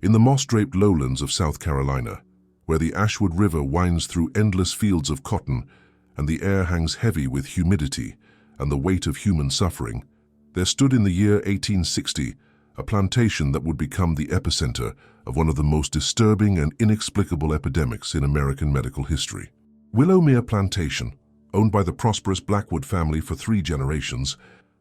In the moss-draped lowlands of South Carolina, where the Ashwood River winds through endless fields of cotton and the air hangs heavy with humidity and the weight of human suffering, there stood in the year 1860 a plantation that would become the epicenter of one of the most disturbing and inexplicable epidemics in American medical history. Willowmere Plantation, owned by the prosperous Blackwood family for 3 generations,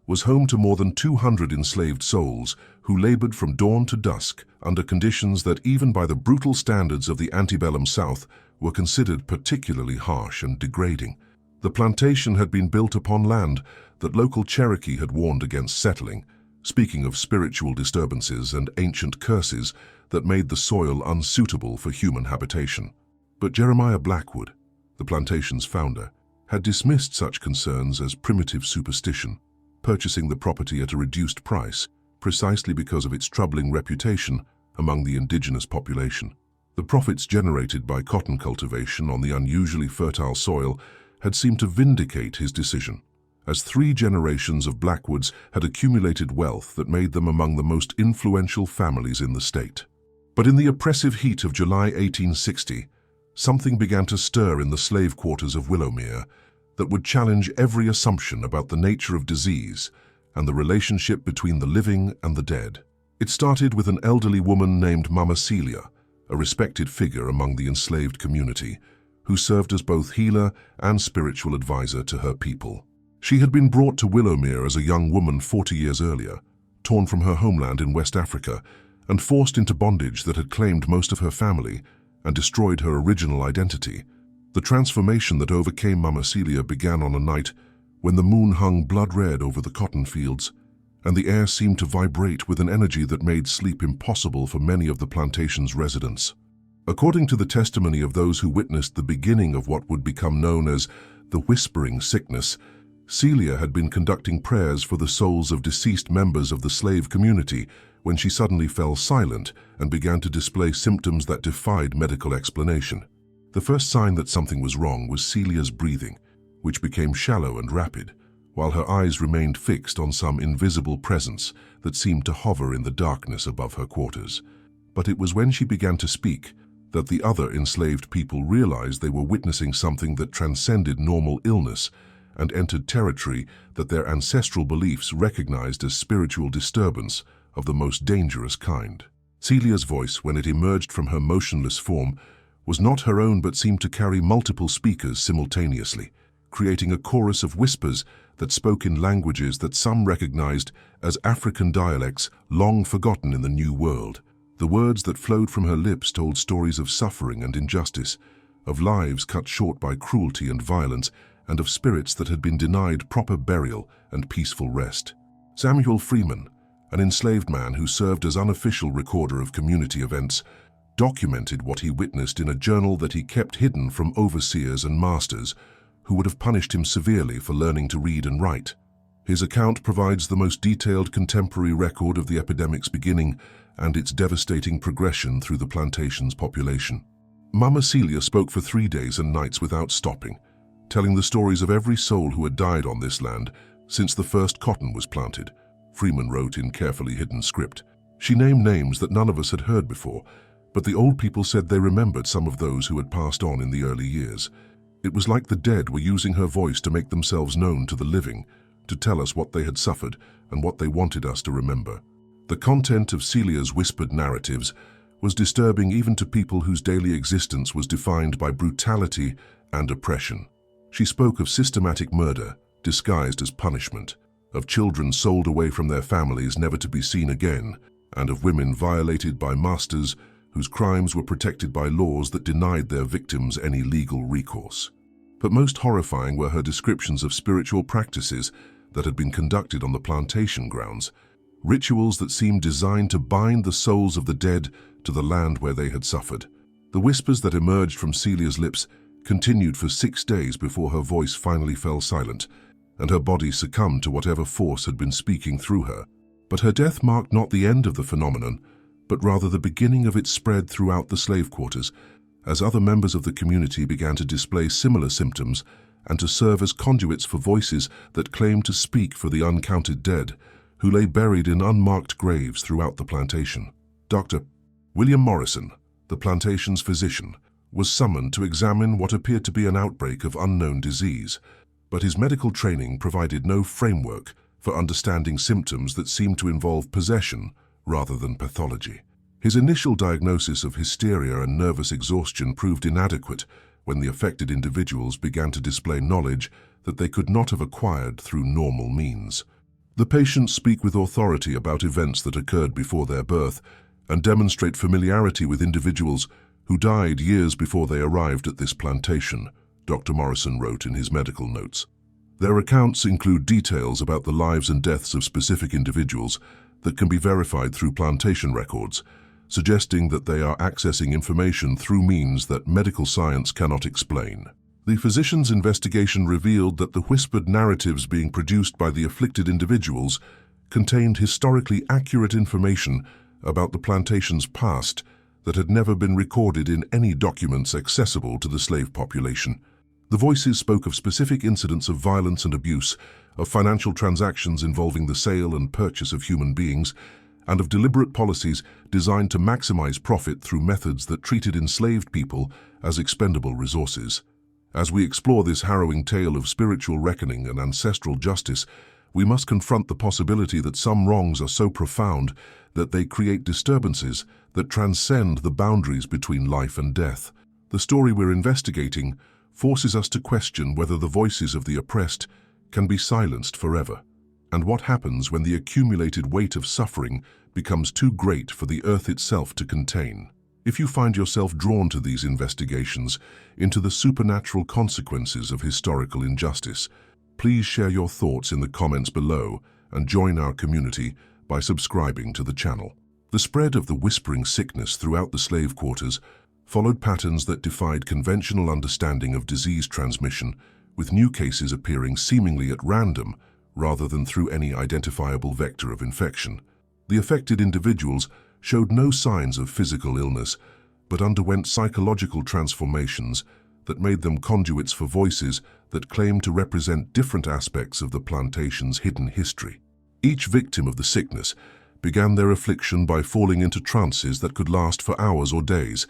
was home to more than 200 enslaved souls who labored from dawn to dusk under conditions that, even by the brutal standards of the antebellum South, were considered particularly harsh and degrading. The plantation had been built upon land that local Cherokee had warned against settling, speaking of spiritual disturbances and ancient curses that made the soil unsuitable for human habitation. But Jeremiah Blackwood, the plantation's founder, had dismissed such concerns as primitive superstition, purchasing the property at a reduced price precisely because of its troubling reputation among the indigenous population. The profits generated by cotton cultivation on the unusually fertile soil had seemed to vindicate his decision, as 3 generations of Blackwoods had accumulated wealth that made them among the most influential families in the state. But in the oppressive heat of July 1860, something began to stir in the slave quarters of Willowmere that would challenge every assumption about the nature of disease and the relationship between the living and the dead. It started with an elderly woman named Mama Celia, a respected figure among the enslaved community, who served as both healer and spiritual advisor to her people. She had been brought to Willowmere as a young woman 40 years earlier, torn from her homeland in West Africa, and forced into bondage that had claimed most of her family and destroyed her original identity. The transformation that overcame Mama Celia began on a night when the moon hung blood-red over the cotton fields, and the air seemed to vibrate with an energy that made sleep impossible for many of the plantation's residents. According to the testimony of those who witnessed the beginning of what would become known as the Whispering Sickness, Celia had been conducting prayers for the souls of deceased members of the slave community when she suddenly fell silent and began to display symptoms that defied medical explanation. The first sign that something was wrong was Celia's breathing, which became shallow and rapid, while her eyes remained fixed on some invisible presence that seemed to hover in the darkness above her quarters. But it was when she began to speak that the other enslaved people realized they were witnessing something that transcended normal illness and entered territory that their ancestral beliefs recognized as spiritual disturbance of the most dangerous kind. Celia's voice, when it emerged from her motionless form, was not her own but seemed to carry multiple speakers simultaneously, creating a chorus of whispers that spoke in languages that some recognized as African dialects long forgotten in the New World. The words that flowed from her lips told stories of suffering and injustice, of lives cut short by cruelty and violence, and of spirits that had been denied proper burial and peaceful rest. Samuel Freeman, an enslaved man who served as unofficial recorder of community events, documented what he witnessed in a journal that he kept hidden from overseers and masters who would have punished him severely for learning to read and write. His account provides the most detailed contemporary record of the epidemic's beginning and its devastating progression through the plantation's population. Mama Celia spoke for 3 days and nights without stopping, telling the stories of every soul who had died on this land since the first cotton was planted. Freeman wrote in carefully hidden script. She named names that none of us had heard before, but the old people said they remembered some of those who had passed on in the early years. It was like the dead were using her voice to make themselves known to the living, to tell us what they had suffered and what they wanted us to remember. The content of Celia's whispered narratives was disturbing even to people whose daily existence was defined by brutality and oppression. She spoke of systematic murder, disguised as punishment, of children sold away from their families never to be seen again, and of women violated by masters whose crimes were protected by laws that denied their victims any legal recourse. But most horrifying were her descriptions of spiritual practices that had been conducted on the plantation grounds, rituals that seemed designed to bind the souls of the dead to the land where they had suffered. The whispers that emerged from Celia's lips continued for 6 days before her voice finally fell silent, and her body succumbed to whatever force had been speaking through her. But her death marked not the end of the phenomenon, but rather the beginning of its spread throughout the slave quarters, as other members of the community began to display similar symptoms and to serve as conduits for voices that claimed to speak for the uncounted dead, who lay buried in unmarked graves throughout the plantation. Dr. William Morrison, the plantation's physician, was summoned to examine what appeared to be an outbreak of unknown disease, but his medical training provided no framework for understanding symptoms that seemed to involve possession rather than pathology. His initial diagnosis of hysteria and nervous exhaustion proved inadequate when the affected individuals began to display knowledge that they could not have acquired through normal means. The patients speak with authority about events that occurred before their birth and demonstrate familiarity with individuals who died years before they arrived at this plantation, Dr. Morrison wrote in his medical notes. Their accounts include details about the lives and deaths of specific individuals that can be verified through plantation records, suggesting that they are accessing information through means that medical science cannot explain. The physician's investigation revealed that the whispered narratives being produced by the afflicted individuals contained historically accurate information about the plantation's past that had never been recorded in any documents accessible to the slave population. The voices spoke of specific incidents of violence and abuse, of financial transactions involving the sale and purchase of human beings, and of deliberate policies designed to maximize profit through methods that treated enslaved people as expendable resources. As we explore this harrowing tale of spiritual reckoning and ancestral justice, we must confront the possibility that some wrongs are so profound that they create disturbances that transcend the boundaries between life and death. The story we're investigating forces us to question whether the voices of the oppressed can be silenced forever, and what happens when the accumulated weight of suffering becomes too great for the earth itself to contain. If you find yourself drawn to these investigations into the supernatural consequences of historical injustice, please share your thoughts in the comments below and join our community by subscribing to the channel. The spread of the whispering sickness throughout the slave quarters followed patterns that defied conventional understanding of disease transmission, with new cases appearing seemingly at random rather than through any identifiable vector of infection. The affected individuals showed no signs of physical illness, but underwent psychological transformations that made them conduits for voices that claimed to represent different aspects of the plantation's hidden history. Each victim of the sickness began their affliction by falling into trances that could last for hours or days,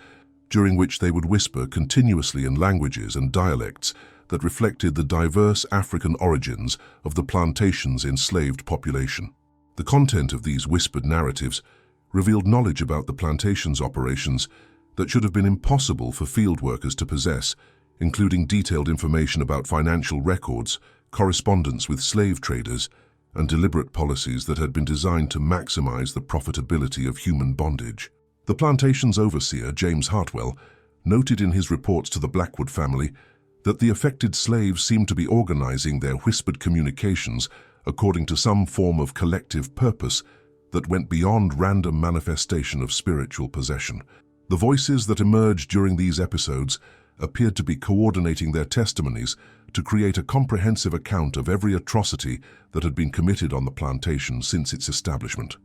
during which they would whisper continuously in languages and dialects that reflected the diverse African origins of the plantation's enslaved population. The content of these whispered narratives revealed knowledge about the plantation's operations that should have been impossible for field workers to possess, including detailed information about financial records, correspondence with slave traders, and deliberate policies that had been designed to maximize the profitability of human bondage. The plantation's overseer, James Hartwell, noted in his reports to the Blackwood family that the affected slaves seemed to be organizing their whispered communications according to some form of collective purpose that went beyond random manifestation of spiritual possession. The voices that emerged during these episodes appeared to be coordinating their testimonies to create a comprehensive account of every atrocity that had been committed on the plantation since its establishment.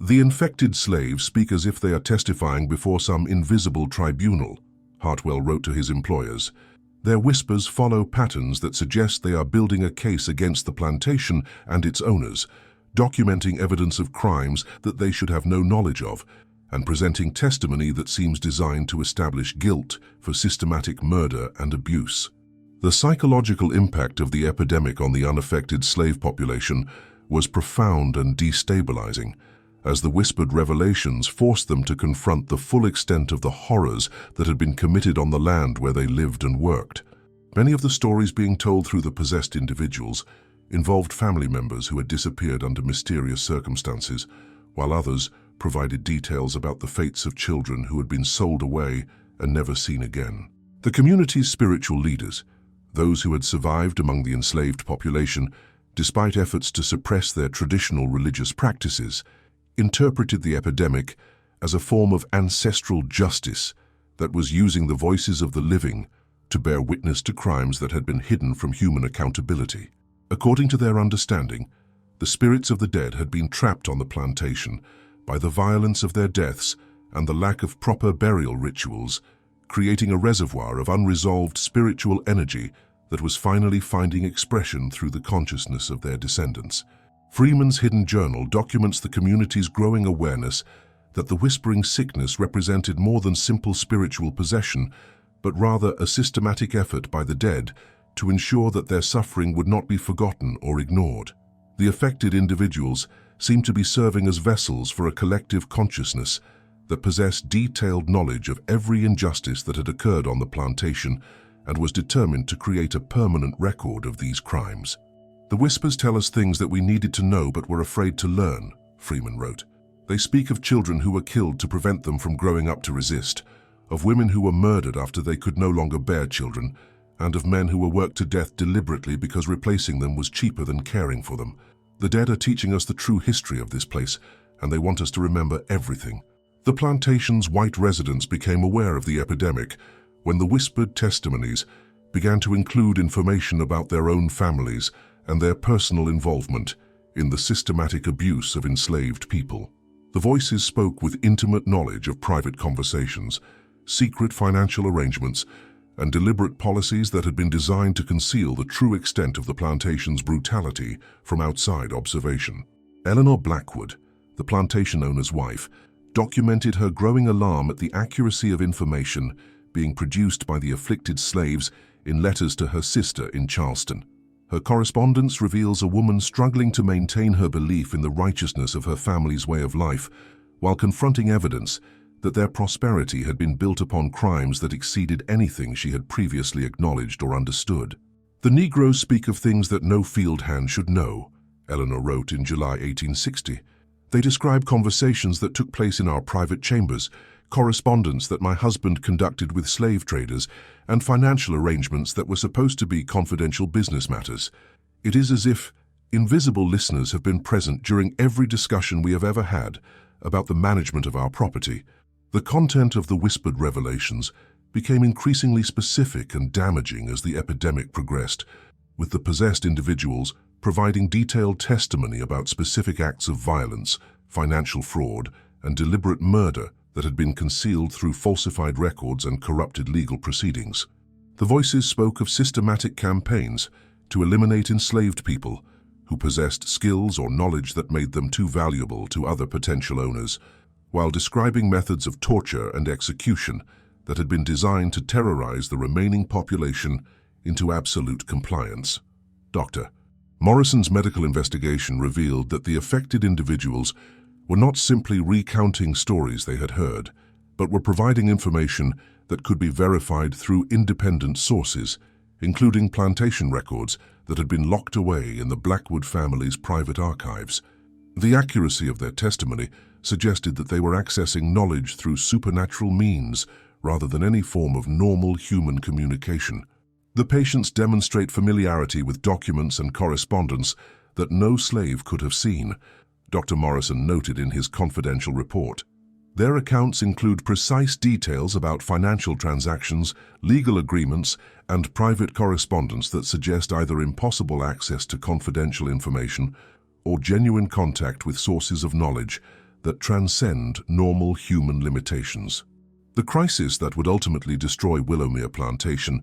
The infected slaves speak as if they are testifying before some invisible tribunal, Hartwell wrote to his employers. Their whispers follow patterns that suggest they are building a case against the plantation and its owners, documenting evidence of crimes that they should have no knowledge of, and presenting testimony that seems designed to establish guilt for systematic murder and abuse. The psychological impact of the epidemic on the unaffected slave population was profound and destabilizing, as the whispered revelations forced them to confront the full extent of the horrors that had been committed on the land where they lived and worked. Many of the stories being told through the possessed individuals involved family members who had disappeared under mysterious circumstances, while others provided details about the fates of children who had been sold away and never seen again. The community's spiritual leaders, those who had survived among the enslaved population, despite efforts to suppress their traditional religious practices, interpreted the epidemic as a form of ancestral justice that was using the voices of the living to bear witness to crimes that had been hidden from human accountability. According to their understanding, the spirits of the dead had been trapped on the plantation by the violence of their deaths and the lack of proper burial rituals, creating a reservoir of unresolved spiritual energy that was finally finding expression through the consciousness of their descendants. Freeman's Hidden Journal documents the community's growing awareness that the whispering sickness represented more than simple spiritual possession, but rather a systematic effort by the dead to ensure that their suffering would not be forgotten or ignored. The affected individuals seemed to be serving as vessels for a collective consciousness that possessed detailed knowledge of every injustice that had occurred on the plantation and was determined to create a permanent record of these crimes. "The whispers tell us things that we needed to know but were afraid to learn," Freeman wrote. "They speak of children who were killed to prevent them from growing up to resist, of women who were murdered after they could no longer bear children, and of men who were worked to death deliberately because replacing them was cheaper than caring for them. The dead are teaching us the true history of this place, and they want us to remember everything." The plantation's white residents became aware of the epidemic when the whispered testimonies began to include information about their own families and their personal involvement in the systematic abuse of enslaved people. The voices spoke with intimate knowledge of private conversations, secret financial arrangements, and deliberate policies that had been designed to conceal the true extent of the plantation's brutality from outside observation. Eleanor Blackwood, the plantation owner's wife, documented her growing alarm at the accuracy of information being produced by the afflicted slaves in letters to her sister in Charleston. Her correspondence reveals a woman struggling to maintain her belief in the righteousness of her family's way of life while confronting evidence that their prosperity had been built upon crimes that exceeded anything she had previously acknowledged or understood. "The Negroes speak of things that no field hand should know," Eleanor wrote in July 1860. "They describe conversations that took place in our private chambers, correspondence that my husband conducted with slave traders, and financial arrangements that were supposed to be confidential business matters. It is as if invisible listeners have been present during every discussion we have ever had about the management of our property." The content of the whispered revelations became increasingly specific and damaging as the epidemic progressed, with the possessed individuals providing detailed testimony about specific acts of violence, financial fraud, and deliberate murder that had been concealed through falsified records and corrupted legal proceedings. The voices spoke of systematic campaigns to eliminate enslaved people who possessed skills or knowledge that made them too valuable to other potential owners, while describing methods of torture and execution that had been designed to terrorize the remaining population into absolute compliance. Dr. Morrison's medical investigation revealed that the affected individuals were not simply recounting stories they had heard, but were providing information that could be verified through independent sources, including plantation records that had been locked away in the Blackwood family's private archives. The accuracy of their testimony suggested that they were accessing knowledge through supernatural means rather than any form of normal human communication. The patients demonstrate familiarity with documents and correspondence that no slave could have seen, Dr. Morrison noted in his confidential report. Their accounts include precise details about financial transactions, legal agreements, and private correspondence that suggest either impossible access to confidential information or genuine contact with sources of knowledge that transcend normal human limitations. The crisis that would ultimately destroy Willowmere Plantation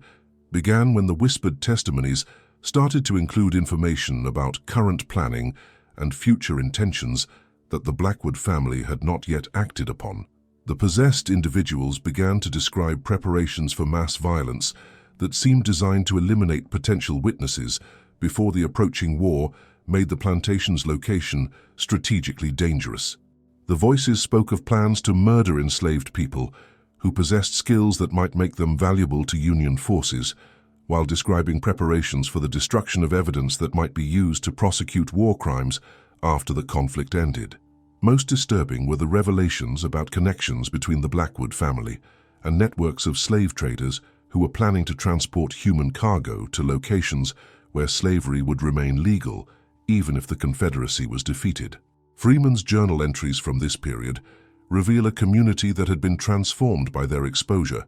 began when the whispered testimonies started to include information about current planning and future intentions that the Blackwood family had not yet acted upon. The possessed individuals began to describe preparations for mass violence that seemed designed to eliminate potential witnesses before the approaching war made the plantation's location strategically dangerous. The voices spoke of plans to murder enslaved people who possessed skills that might make them valuable to Union forces, while describing preparations for the destruction of evidence that might be used to prosecute war crimes after the conflict ended. Most disturbing were the revelations about connections between the Blackwood family and networks of slave traders who were planning to transport human cargo to locations where slavery would remain legal, even if the Confederacy was defeated. Freeman's journal entries from this period reveal a community that had been transformed by their exposure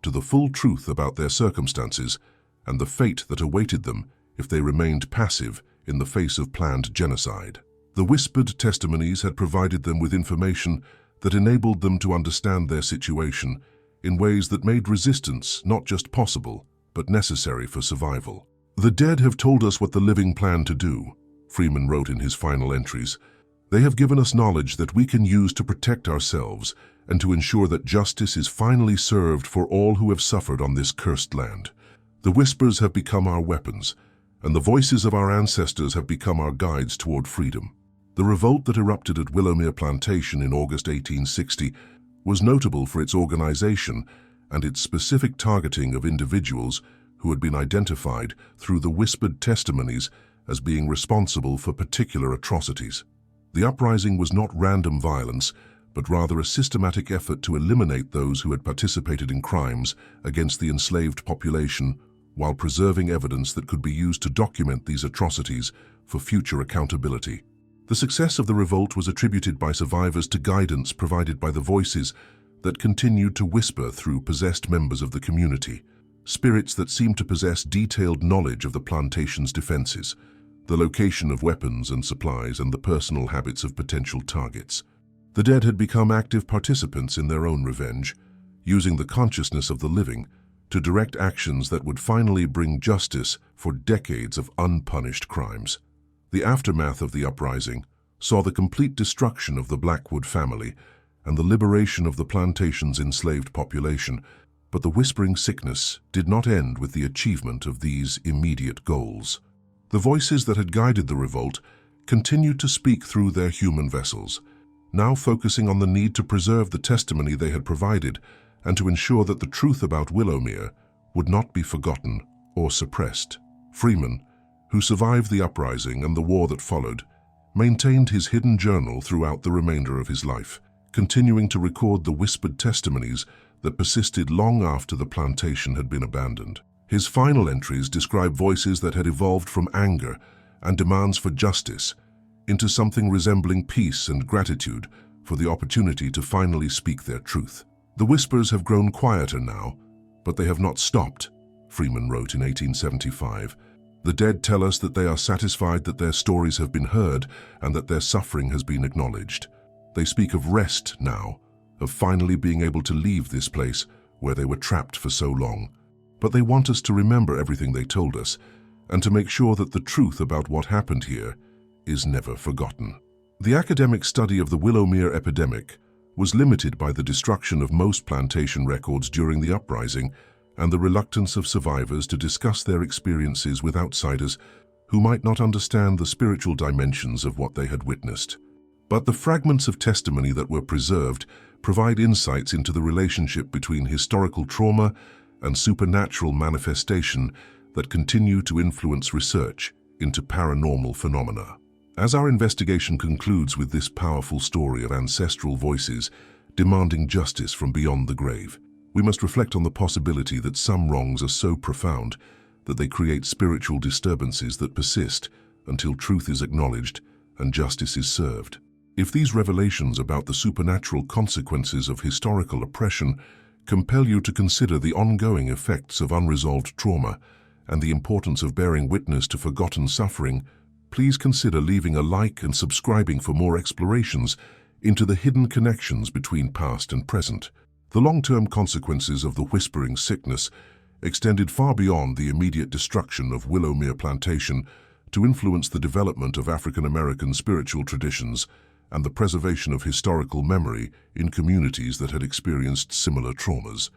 to the full truth about their circumstances and the fate that awaited them if they remained passive in the face of planned genocide. The whispered testimonies had provided them with information that enabled them to understand their situation in ways that made resistance not just possible, but necessary for survival. "The dead have told us what the living plan to do," Freeman wrote in his final entries. They have given us knowledge that we can use to protect ourselves and to ensure that justice is finally served for all who have suffered on this cursed land. The whispers have become our weapons, and the voices of our ancestors have become our guides toward freedom. The revolt that erupted at Willowmere Plantation in August 1860 was notable for its organization and its specific targeting of individuals who had been identified through the whispered testimonies as being responsible for particular atrocities. The uprising was not random violence, but rather a systematic effort to eliminate those who had participated in crimes against the enslaved population while preserving evidence that could be used to document these atrocities for future accountability. The success of the revolt was attributed by survivors to guidance provided by the voices that continued to whisper through possessed members of the community, spirits that seemed to possess detailed knowledge of the plantation's defenses, the location of weapons and supplies, and the personal habits of potential targets. The dead had become active participants in their own revenge, using the consciousness of the living to direct actions that would finally bring justice for decades of unpunished crimes. The aftermath of the uprising saw the complete destruction of the Blackwood family and the liberation of the plantation's enslaved population, but the whispering sickness did not end with the achievement of these immediate goals. The voices that had guided the revolt continued to speak through their human vessels, now focusing on the need to preserve the testimony they had provided and to ensure that the truth about Willowmere would not be forgotten or suppressed. Freeman, who survived the uprising and the war that followed, maintained his hidden journal throughout the remainder of his life, continuing to record the whispered testimonies that persisted long after the plantation had been abandoned. His final entries describe voices that had evolved from anger and demands for justice into something resembling peace and gratitude for the opportunity to finally speak their truth. The whispers have grown quieter now, but they have not stopped, Freeman wrote in 1875. The dead tell us that they are satisfied that their stories have been heard and that their suffering has been acknowledged. They speak of rest now, of finally being able to leave this place where they were trapped for so long. But they want us to remember everything they told us and to make sure that the truth about what happened here is never forgotten. The academic study of the Willowmere epidemic was limited by the destruction of most plantation records during the uprising and the reluctance of survivors to discuss their experiences with outsiders who might not understand the spiritual dimensions of what they had witnessed. But the fragments of testimony that were preserved provide insights into the relationship between historical trauma and supernatural manifestation that continue to influence research into paranormal phenomena. As our investigation concludes with this powerful story of ancestral voices demanding justice from beyond the grave, we must reflect on the possibility that some wrongs are so profound that they create spiritual disturbances that persist until truth is acknowledged and justice is served. If these revelations about the supernatural consequences of historical oppression compel you to consider the ongoing effects of unresolved trauma and the importance of bearing witness to forgotten suffering, please consider leaving a like and subscribing for more explorations into the hidden connections between past and present. The long-term consequences of the whispering sickness extended far beyond the immediate destruction of Willowmere Plantation to influence the development of African-American spiritual traditions and the preservation of historical memory in communities that had experienced similar traumas.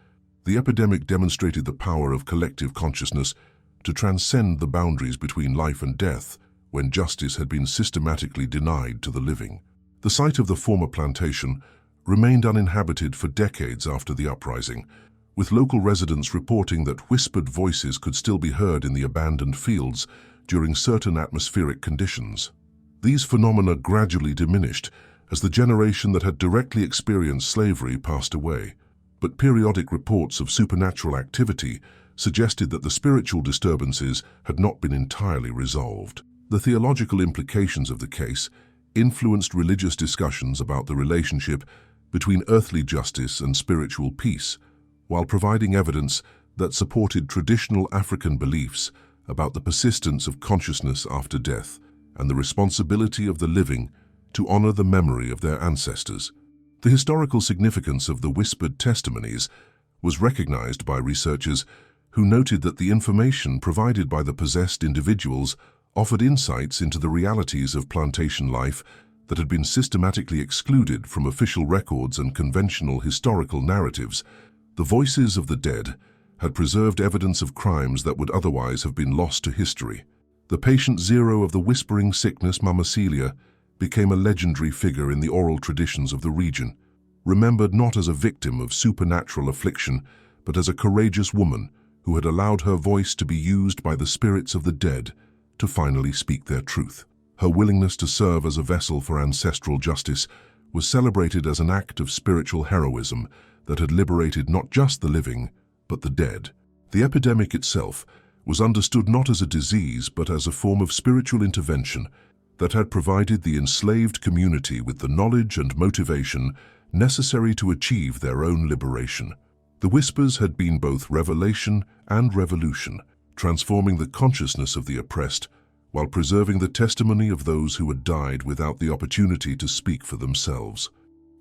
The epidemic demonstrated the power of collective consciousness to transcend the boundaries between life and death when justice had been systematically denied to the living. The site of the former plantation remained uninhabited for decades after the uprising, with local residents reporting that whispered voices could still be heard in the abandoned fields during certain atmospheric conditions. These phenomena gradually diminished as the generation that had directly experienced slavery passed away, but periodic reports of supernatural activity suggested that the spiritual disturbances had not been entirely resolved. The theological implications of the case influenced religious discussions about the relationship between earthly justice and spiritual peace, while providing evidence that supported traditional African beliefs about the persistence of consciousness after death and the responsibility of the living to honor the memory of their ancestors. The historical significance of the whispered testimonies was recognized by researchers who noted that the information provided by the possessed individuals offered insights into the realities of plantation life that had been systematically excluded from official records and conventional historical narratives, the voices of the dead had preserved evidence of crimes that would otherwise have been lost to history. The patient zero of the whispering sickness, Mama Celia, became a legendary figure in the oral traditions of the region, remembered not as a victim of supernatural affliction, but as a courageous woman who had allowed her voice to be used by the spirits of the dead to finally speak their truth. Her willingness to serve as a vessel for ancestral justice was celebrated as an act of spiritual heroism that had liberated not just the living, but the dead. The epidemic itself was understood not as a disease, but as a form of spiritual intervention that had provided the enslaved community with the knowledge and motivation necessary to achieve their own liberation. The whispers had been both revelation and revolution, transforming the consciousness of the oppressed while preserving the testimony of those who had died without the opportunity to speak for themselves.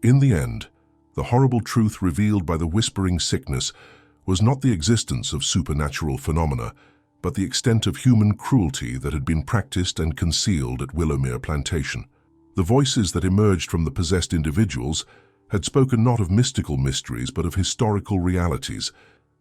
In the end, the horrible truth revealed by the whispering sickness was not the existence of supernatural phenomena, but the extent of human cruelty that had been practiced and concealed at Willowmere Plantation. The voices that emerged from the possessed individuals had spoken not of mystical mysteries, but of historical realities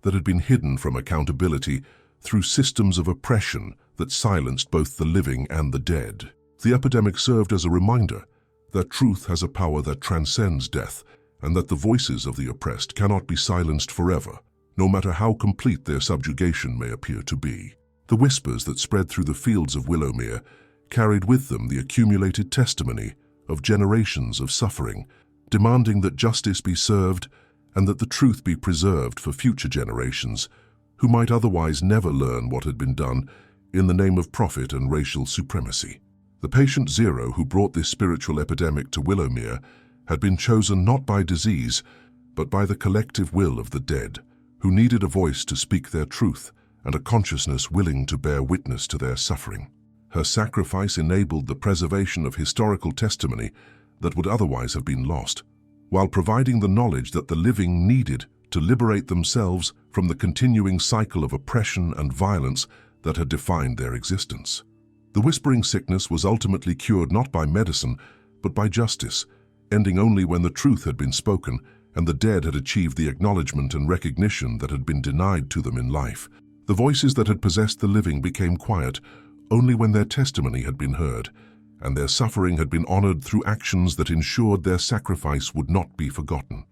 that had been hidden from accountability through systems of oppression that silenced both the living and the dead. The epidemic served as a reminder that truth has a power that transcends death, and that the voices of the oppressed cannot be silenced forever, no matter how complete their subjugation may appear to be. The whispers that spread through the fields of Willowmere carried with them the accumulated testimony of generations of suffering, demanding that justice be served and that the truth be preserved for future generations who might otherwise never learn what had been done in the name of profit and racial supremacy. The patient zero who brought this spiritual epidemic to Willowmere had been chosen not by disease, but by the collective will of the dead, who needed a voice to speak their truth and a consciousness willing to bear witness to their suffering. Her sacrifice enabled the preservation of historical testimony that would otherwise have been lost, while providing the knowledge that the living needed to liberate themselves from the continuing cycle of oppression and violence that had defined their existence. The whispering sickness was ultimately cured not by medicine, but by justice, ending only when the truth had been spoken and the dead had achieved the acknowledgement and recognition that had been denied to them in life. The voices that had possessed the living became quiet only when their testimony had been heard, and their suffering had been honored through actions that ensured their sacrifice would not be forgotten.